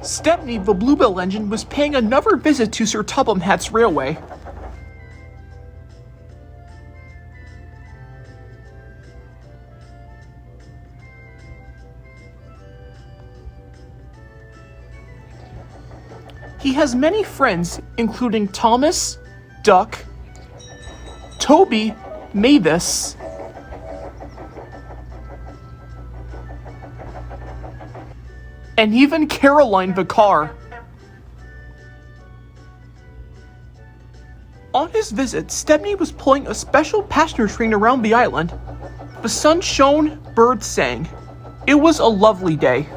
Stepney, the Bluebell engine, was paying another visit to Sir Topham Hatt's railway. He has many friends, including Thomas, Duck, Toby, Mavis, and even Caroline the car. On his visit, Stepney was pulling a special passenger train around the island. The sun shone, birds sang. It was a lovely day.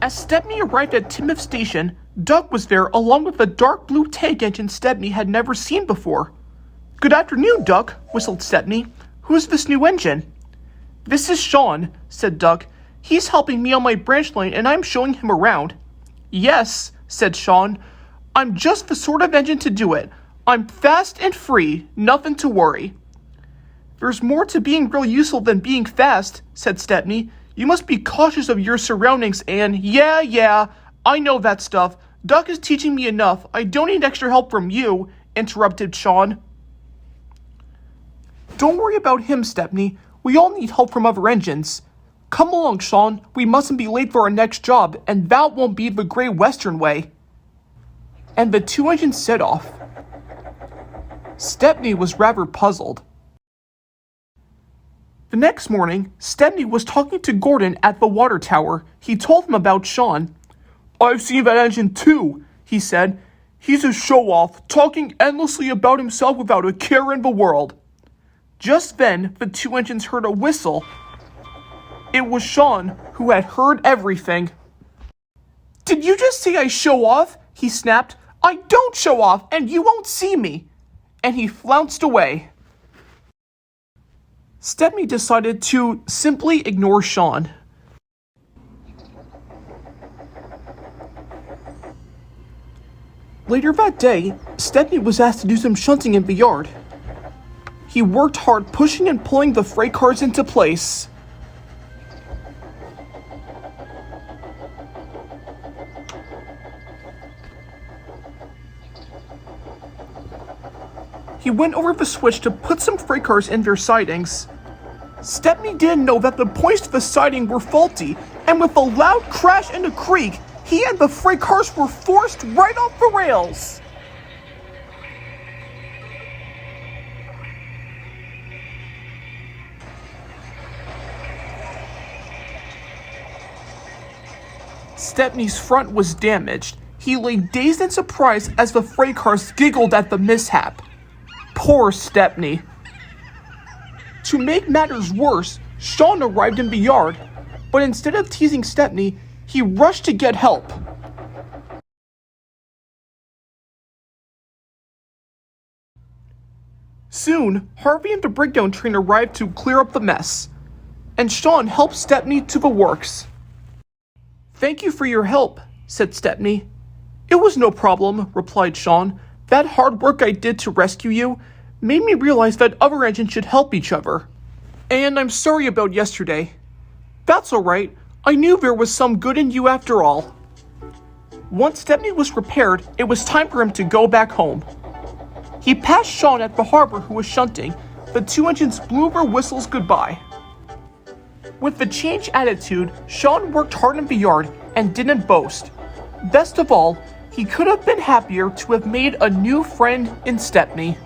As Stepney arrived at Timoth Station, Duck was there along with a dark blue tank engine Stepney had never seen before. "Good afternoon, Duck," whistled Stepney. "Who's this new engine?" "This is Shawn," said Duck. "He's helping me on my branch line and I'm showing him around." "Yes," said Shawn. "I'm just the sort of engine to do it. I'm fast and free, nothing to worry." "There's more to being real useful than being fast," said Stepney. "You must be cautious of your surroundings and—" Yeah, I know that stuff. Duck is teaching me enough. I don't need extra help from you," interrupted Shawn. "Don't worry about him, Stepney. We all need help from other engines. Come along, Shawn. We mustn't be late for our next job, and that won't be the Great Western way." And the two engines set off. Stepney was rather puzzled. The next morning, Stepney was talking to Gordon at the water tower. He told him about Shawn. "I've seen that engine too," he said. "He's a show-off, talking endlessly about himself without a care in the world." Just then, the two engines heard a whistle. It was Shawn, who had heard everything. "Did you just say I show off?" he snapped. "I don't show off, and you won't see me." And he flounced away. Stepney decided to simply ignore Shawn. Later that day, Stepney was asked to do some shunting in the yard. He worked hard pushing and pulling the freight cars into place. He went over the switch to put some freight cars in their sidings. Stepney didn't know that the points to the siding were faulty, and with a loud crash and a creak, he and the freight cars were forced right off the rails. Stepney's front was damaged. He lay dazed and surprised as the freight cars giggled at the mishap. Poor Stepney. To make matters worse, Shawn arrived in the yard, but instead of teasing Stepney, he rushed to get help. Soon, Harvey and the breakdown train arrived to clear up the mess, and Shawn helped Stepney to the works. "Thank you for your help," said Stepney. "It was no problem," replied Shawn. "That hard work I did to rescue you made me realize that other engines should help each other. And I'm sorry about yesterday." "That's all right. I knew there was some good in you after all." Once Stepney was repaired, it was time for him to go back home. He passed Shawn at the harbor, who was shunting. The two engines blew their whistles goodbye. With the changed attitude, Shawn worked hard in the yard and didn't boast. Best of all, he could have been happier to have made a new friend in Stepney.